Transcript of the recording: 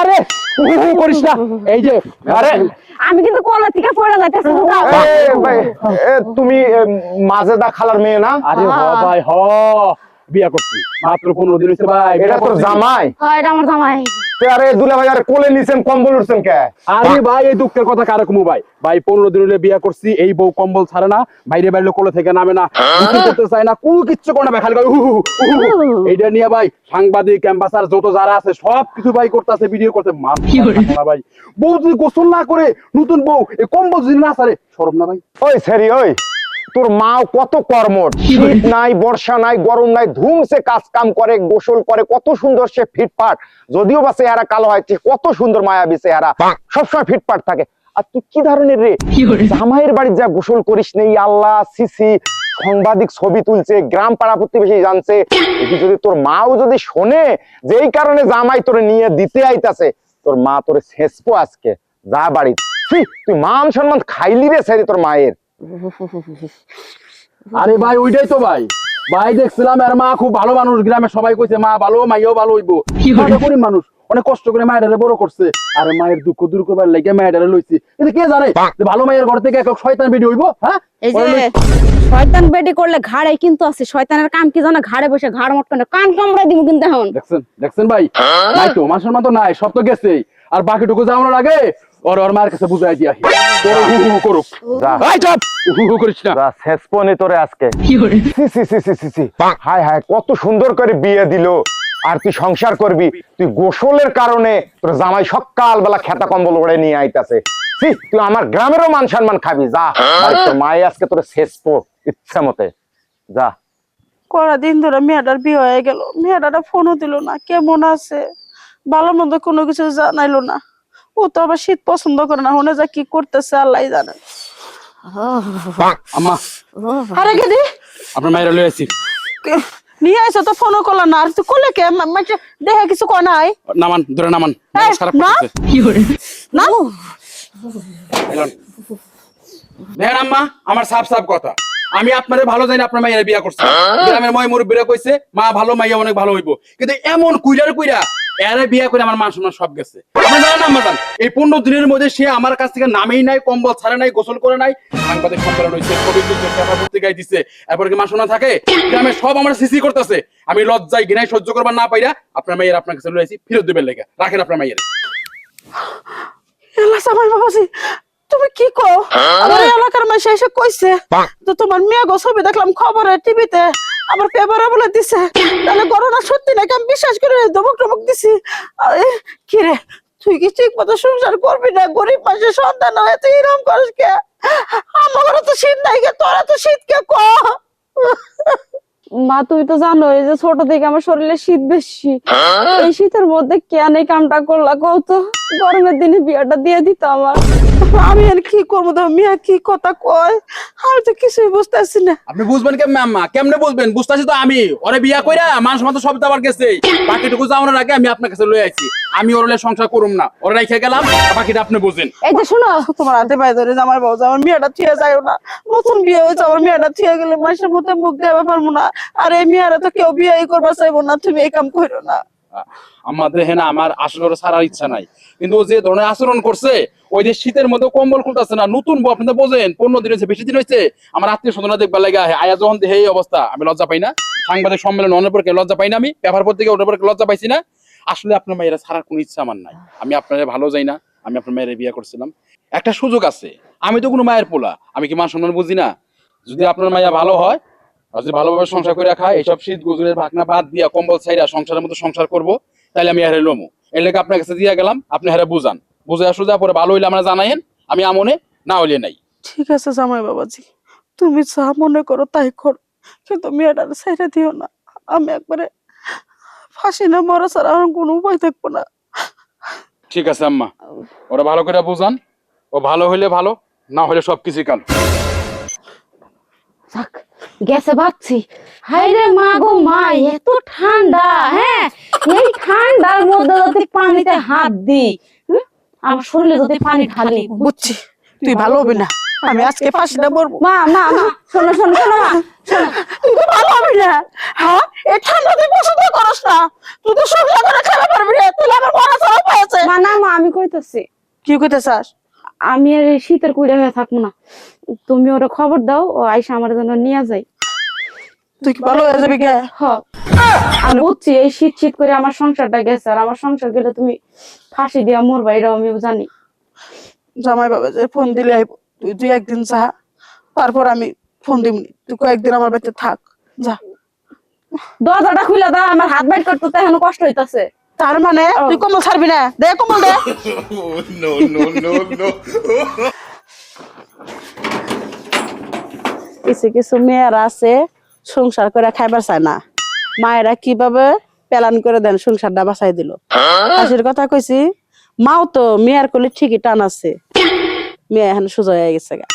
আরে করিস না, এই যে আরে আমি কিন্তু কোলা থেকে পড়ে যাইতেছি। তুমি মাজেদা খালার মেয়ে না? আরে হ ভাই হ, বিয়া করছি মাত্র 15 দিন হইছে ভাই। এটা তোর জামাই? হ্যাঁ এটা আমার জামাই। আরে দুলা ভাই, আরে কোলে নিছেন, কম্বল উঠছেন কে? আরে ভাই এই দুঃখের কথা কারে কমু ভাই, ভাই 15 দিন হইলে বিয়া করছি, এই বউ কম্বল ছাড়ে না, বাইরে বাইরে কোলে থেকে নামে না, কিছু করতে চায় না, কোনো কিচ্ছু করে না ভাই, খালি এইটা নিয়ে ভাই সাংবাদিক অ্যাম্বাসার যত যারা আছে সব কিছু ভাই করতেছে, ভিডিও করতে না ভাই। বউ যদি গোসল না করে, নতুন বউ এই কম্বল যদি না ছাড়ে, শরম না ভাই? ওই সেরি ওই, তোর মাও কত কর্মঠ, শীত নাই বর্ষা নাই গরম নাই, ধুমসে কাজ কাম করে, গোসল করে, কত সুন্দর সে ফিটফাট, যদিও বা চেহারা কালো হয়, কত সুন্দর মায়াবী চেহারা, সবসময় ফিটফাট থাকে। আর তুই কি ধরনের রে, জামাইয়ের বাড়ি যা গোসল করিস নেই, আল্লাহ সিসি, সাংবাদিক ছবি তুলছে, গ্রাম পাড়া প্রতিবেশী জানছে, যদি তোর মাও যদি শোনে যেই কারণে জামাই তোরে নিয়ে দিতে আইতাছে, তোর মা তোরে শেষপো আজকে, যা বাড়ি। তুই মান সম্মান খাইলি রে সেরি তোর মায়ের। আরে ভাই ওইটাই তো ভাই, ভাই দেখছিলাম এর মা খুব ভালো মানুষ, গ্রামে সবাই কইছে মা ভালো, মাইও ভালো হইবো, গরিব মানুষ, অনেক কষ্ট করে মায়ের বড় করছে, আর মায়ের দুঃখ দূর করবার লাগে মায়ের লইছি, কিন্তু কে জানে যে ভালো মায়ের ঘর থেকে এক শয়তান বেডি হইবো। হ্যাঁ এই যে শয়তান বেডি করলে ঘাড়ে কিন্তু আছে, শয়তানের কাম কি জানো, ঘাড়ে বসে ঘাড় মটকানো, কান কামড়াই দিব কিন্তু এখন। দেখছেন ভাই, নাই তো মান সম্মান তো নাই, সব তো গেছেই, আর বাকিটুকু যাওয়ার আগে ওর মায়ের কাছে বুঝাই দিয়া করুক। করিস না, শেষপনে তোরে আজকে হায় হায় কত সুন্দর করে বিয়ে দিল, আর তুই সংসার করবি, তুই গোসলের কারণে তোর জামাই সকাল বেলা খেতা কম্বল ওড়ে নিয়ে আইতাছে, তুই আমার গ্রামেরও মান সম্মান খাবি, যা তোর মায়ে আজকে তোর শেষপো ইচ্ছা মতে যা। কড়া দিন ধরে মেয়েটার বিয়ে হয়ে গেল, মেয়েটা ফোনও দিল না, কেমন আছে ভালো মন্দ কোনো কিছু জানাইলো না, ও তো আবার শীত পছন্দ করে না, হনে যা কি করতেছে আল্লাহ জানে। আম্মা আরে গেদি আপনার মায়ের লই আইছি, নিয়ে আইসো তো ফোনও করলা না, আর তুই করলে কে দেখে কিছু কয় নাই? নামান ধরে নামান, খারাপ না না দেখেন আম্মা, আমার সাফ সাফ কথা, আমি আপনারে ভালো জানি, আপনার মাইয়ের বিয়া করছি, গ্রামের ময় মুরব্বীরা কইছে মা ভালো, মাইয়া অনেক ভালো হইব, কিন্তু এমন কুইরার কুইরা এরে বিয়া করে আমার মান সম্মান সব গেছে। আপনি জানেন না আম্মা, এই 15 দিনের মধ্যে সে আমার কাছ থেকে নামেই নাই, কম্বল ছাড়ে নাই, গোসল করে নাই, সাংবাদিক সম্মেলন হইছে, ছবি তুলছে, পেপার পত্রিকায় দিছে, এরপর কি মান সম্মান থাকে? গ্রামে সব আমার সিসি করতেছে, আমি লজ্জায় ঘৃণায় সহ্য করবার না পাইরা আপনার মাইয়ের আপনার কাছে লই আইছি, ফেরত দিবেন লেগে রাখেন আপনার মাইয়ের। এলা সামাই বাবাজি, তুমি কি কও? আমার এলাকার মাসে এসে কইছে তো তোমার মেয়ে গো ছবি দেখলাম খবরে টিভিতে, আবার পেপারে বলে দিছে, তাহলে ঘটনা সত্যি নাকি? আমি বিশ্বাস করে ধমক টমক দিছি। কি রে, তুই কি ঠিক মতো সংসার করবি না? গরিব মাসে সন্তান হয়, তুই এরকম করিস কে? আমার তো শীত নাই কে, তোরা তো শীত কে ক? মা তুমি তো জানো এই যে ছোট থেকে আমার শরীরে শীত বেশি, এই শীতের মধ্যে কেন এই কামটা করলা কও তো? গরমের দিনে বিয়াটা দিয়ে দিত আমার। আমি আর কি করবো? মেয়ে কি কথা কয়, আমি তো কিছুই বুঝতেছি না। আপনি বুঝবেন কেমনে আম্মা? কেমনে বুঝবেন? বুঝতেছি তো আমি, ওরে বিয়া কইরা মান সম্মান সব দাবার গেছে, বাকিটুকু যাওয়ার আগে আমি আপনার কাছে লই আইছি, আমি ওরলে সংসার করুম না, ওরে রাইখা গেলাম, বাকিটা আপনি বুঝেন। এই যে শুনো, তোমার হাতে পায়ে ধরে জামাই বাবু, আমার মেয়েটা থিয়ে যায়ও না, নতুন বিয়ে হয়েছে, আমার মেয়েটা থিয়ে গেলে মাসের মধ্যে মুখ দেওয়া পারবো না, আর এই মেয়েরা তো কেউ বিয়ে করবা চাইবো না, তুমি এই কাম করো না। আমার দেখে না, আমার আসলে ওরা ছাড়ার ইচ্ছা নাই, কিন্তু ও যে ধরনের আচরণ করছে, ওই যে শীতের মধ্যে কম্বল খুলতেছে না, নতুন বউ, আপনি তো বোঝেন 15 দিন হয়েছে, বেশি দিন হয়েছে, আমার আত্মীয় স্বজনরা দেখবার লাগে আয়া যখন দেখে এই অবস্থা, আমি লজ্জা পাই না? সাংবাদিক সম্মেলন অনেক পর লজ্জা পাই না? আমি পেপার পত্রিকা ওটার পর লজ্জা পাইছি না? আসলে আপনার মায়েরা ছাড়ার কোনো ইচ্ছা আমার নাই, আমি আপনার ভালো যাই না, আমি আপনার মায়ের বিয়ে করছিলাম, একটা সুযোগ আছে, আমি তো কোনো মায়ের পোলা, আমি কি মান সম্মান বুঝি না? যদি আপনার মাইয়া ভালো হয়, যদি ভালোভাবে সংসার করে খায়, এইসব শীত গুজুরের ভাগনা বাদ দিয়া কম্বল ছাইরা সংসারের মতো সংসার করবো, তাহলে আমি হারে লমু, এর লেগে আপনার কাছে দিয়ে গেলাম, আপনি হারে বুঝান, বুঝে আসলে পরে ভালো হইলে আমরা জানাইন, আমি আমনে, না হইলে নাই। ঠিক আছে জামাই বাবাজি, তুমি যা মনে করো তাই করো, কিন্তু মেয়েটার ছেড়ে দিও না, আমি একবারে ফাঁসি না মরা ছাড়া আর কোনো উপায় থাকবো না। ঠিক আছে আম্মা, ওরা ভালো করে বুঝান, ও ভালো হইলে ভালো, না হইলে সবকিছু কাল। গেছে ভাবছি, হাই রে মা গো মা, এত ঠান্ডা, হ্যাঁ এই ঠান্ডার মধ্যে যদি পানিতে হাত দিই, আমার শরীরে যদি পানি ঢালি, বুঝছি তুই ভালো হবে না, আমি আজকে ফাঁসিটা মরবো। মা মা মা শোনো শোনো শোনো মা শোনো। তুই তো ভালো হবি না, হ্যাঁ? এই ঠান্ডাতে পছন্দ করস না, তুই তো সংসার করে খেতে পারবি না, তাহলে আমার বড় ছাড়া উপায় আছে। মা না মা আমি কইতাছি কি কইতে চাস? আমি আর এই শীতের কুড়ে হয়ে থাকবো না, তুমি ওরা খবর দাও, ও আইসা আমার জন্য নিয়ে যায়। তুই কি ভালো হয়ে যাবি কে? হ আমি বুঝছি এই শীত শীত করে আমার সংসারটা গেছে, আর আমার সংসার গেলে তুমি ফাঁসি দিয়া মরবা, এটাও আমি জানি। জামাই বাবা যে ফোন দিলে আইব, তুই দুই একদিন যা, তারপর আমি ফোন দিবনি, তুই কয়েকদিন আমার বাড়িতে থাক, যা। দরজাটা খুলে দাও, আমার হাত বাইট করতে তো এখন কষ্ট হইতাছে। তার মানে তুই কম্বল ছাড়বি না? দে কম্বল দে। কিছু কিছু মেয়েরা আছে সংসার করে খাইবার চায় না, মায়েরা কিভাবে প্ল্যান করে দেন সংসারটা বাঁচাই দিল। হাসির কথা কইছি, মাও তো মেয়ের কোলে ঠিকই টান আছে, মেয়ে এখন সোজা হয়ে গেছে গা।